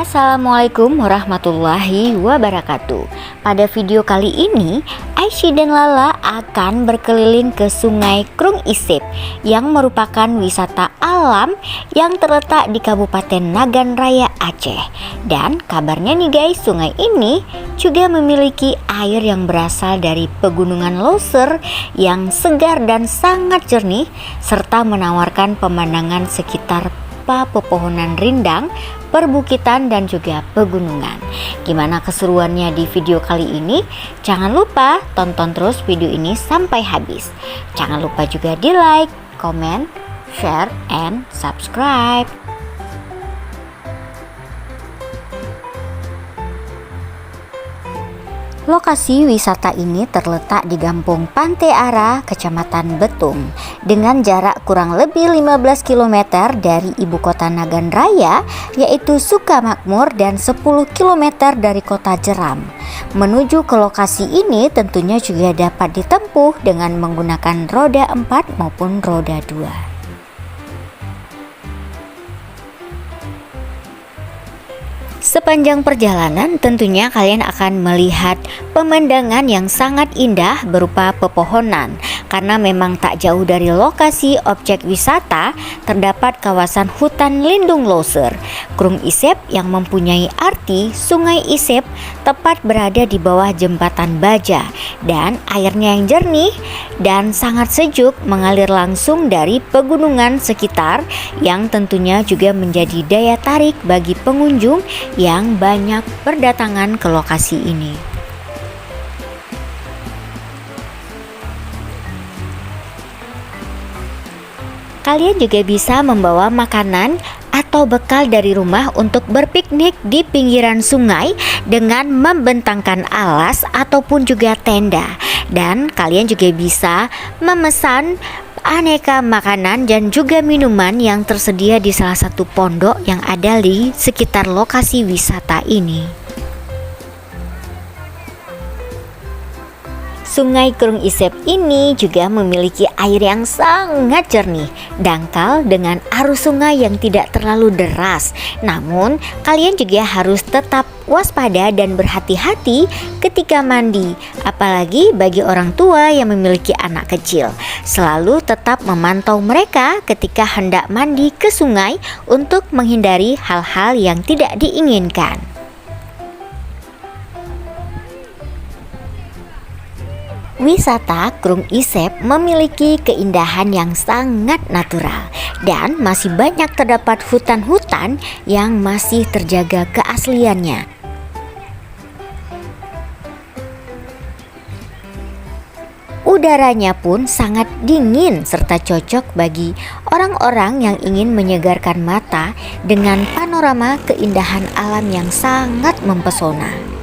Assalamualaikum warahmatullahi wabarakatuh. Pada video kali ini, Aisyah dan Lala akan berkeliling ke Sungai Krung Isep yang merupakan wisata alam yang terletak di Kabupaten Nagan Raya, Aceh. Dan kabarnya nih guys, sungai ini juga memiliki air yang berasal dari pegunungan Loser yang segar dan sangat jernih, serta menawarkan pemandangan sekitar pepohonan rindang, perbukitan dan juga pegunungan. Gimana keseruannya di video kali ini? Jangan lupa tonton terus video ini sampai habis. Jangan lupa juga di like, comment, share, and subscribe. Lokasi wisata ini terletak di Kampung Pantai Ara, Kecamatan Betung, dengan jarak kurang lebih 15 km dari ibu kota Nagan Raya, yaitu Sukamakmur, dan 10 km dari kota Jeram. Menuju ke lokasi ini tentunya juga dapat ditempuh dengan menggunakan roda 4 maupun roda 2. Sepanjang perjalanan tentunya kalian akan melihat pemandangan yang sangat indah berupa pepohonan. Karena memang tak jauh dari lokasi objek wisata terdapat kawasan hutan lindung Loser Krung Isep yang mempunyai arti Sungai Isep, tepat berada di bawah jembatan baja, dan airnya yang jernih dan sangat sejuk mengalir langsung dari pegunungan sekitar yang tentunya juga menjadi daya tarik bagi pengunjung yang banyak berdatangan ke lokasi ini. Kalian juga bisa membawa makanan atau bekal dari rumah untuk berpiknik di pinggiran sungai dengan membentangkan alas ataupun juga tenda. Dan kalian juga bisa memesan aneka makanan dan juga minuman yang tersedia di salah satu pondok yang ada di sekitar lokasi wisata ini. Sungai Krung Isep ini juga memiliki air yang sangat jernih, dangkal dengan arus sungai yang tidak terlalu deras. Namun, kalian juga harus tetap waspada dan berhati-hati ketika mandi, apalagi bagi orang tua yang memiliki anak kecil. Selalu tetap memantau mereka ketika hendak mandi ke sungai untuk menghindari hal-hal yang tidak diinginkan. Wisata Krung Isep memiliki keindahan yang sangat natural dan masih banyak terdapat hutan-hutan yang masih terjaga keasliannya. Udaranya pun sangat dingin serta cocok bagi orang-orang yang ingin menyegarkan mata dengan panorama keindahan alam yang sangat mempesona.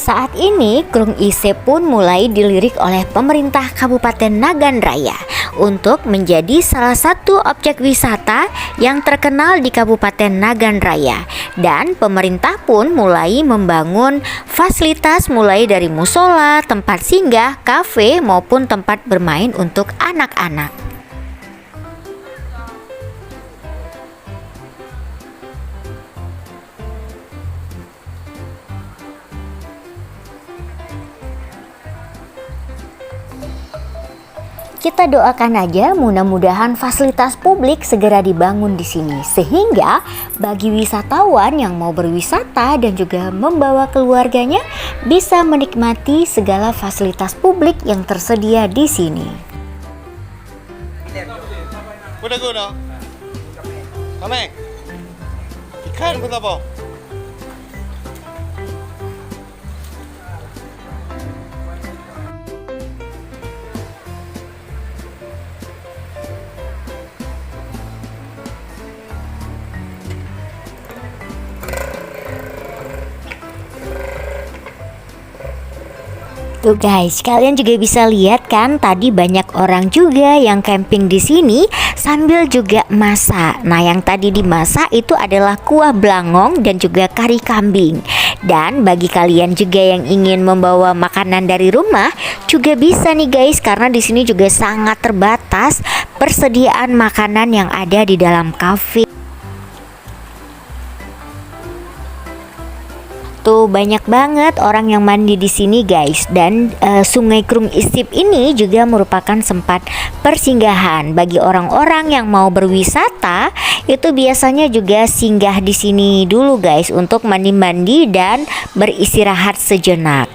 Saat ini Krung Isep pun mulai dilirik oleh pemerintah Kabupaten Nagan Raya untuk menjadi salah satu objek wisata yang terkenal di Kabupaten Nagan Raya. Dan pemerintah pun mulai membangun fasilitas mulai dari musola, tempat singgah, kafe maupun tempat bermain untuk anak-anak. Kita doakan aja mudah-mudahan fasilitas publik segera dibangun di sini sehingga bagi wisatawan yang mau berwisata dan juga membawa keluarganya bisa menikmati segala fasilitas publik yang tersedia di sini. Kuda-kuda. Kame. Ikan berapa? Tuh guys, kalian juga bisa lihat kan tadi banyak orang juga yang camping di sini sambil juga masak. Nah, yang tadi dimasak itu adalah kuah blangong dan juga kari kambing. Dan bagi kalian juga yang ingin membawa makanan dari rumah juga bisa nih guys, karena di sini juga sangat terbatas persediaan makanan yang ada di dalam kafe. Tuh banyak banget orang yang mandi di sini guys, dan Sungai Krung Isip ini juga merupakan tempat persinggahan bagi orang-orang yang mau berwisata. Itu biasanya juga singgah di sini dulu guys untuk mandi-mandi dan beristirahat sejenak.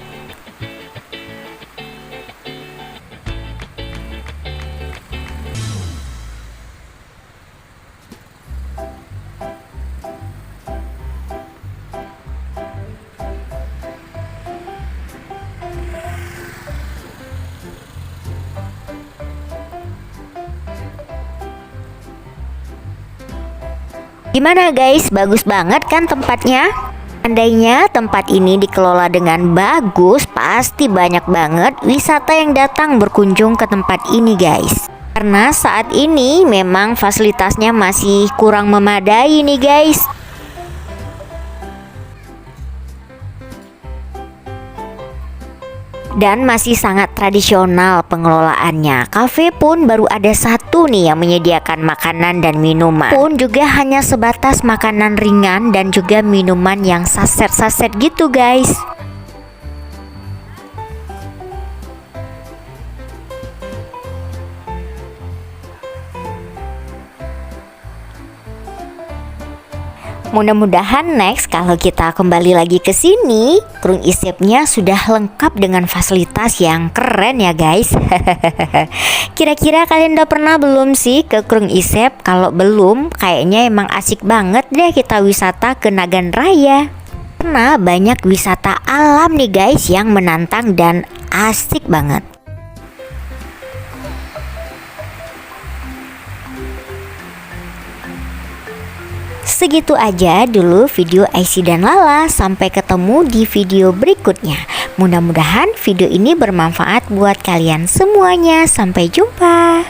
Gimana guys, bagus banget kan tempatnya? Andainya tempat ini dikelola dengan bagus, pasti banyak banget wisata yang datang berkunjung ke tempat ini guys. Karena saat ini memang fasilitasnya masih kurang memadai nih guys. Dan masih sangat tradisional pengelolaannya. Kafe pun baru ada satu nih yang menyediakan makanan dan minuman. Pun juga hanya sebatas makanan ringan dan juga minuman yang saset-saset gitu guys. Mudah-mudahan next kalau kita kembali lagi ke sini, Krung Isipnya sudah lengkap dengan fasilitas yang keren ya guys. Kira-kira kalian udah pernah belum sih ke Krung Isip? Kalau belum, kayaknya emang asik banget deh kita wisata ke Nagan Raya. Karena banyak wisata alam nih guys yang menantang dan asik banget. Segitu aja dulu video Aishi dan Lala. Sampai ketemu di video berikutnya. Mudah-mudahan video ini bermanfaat buat kalian semuanya. Sampai jumpa.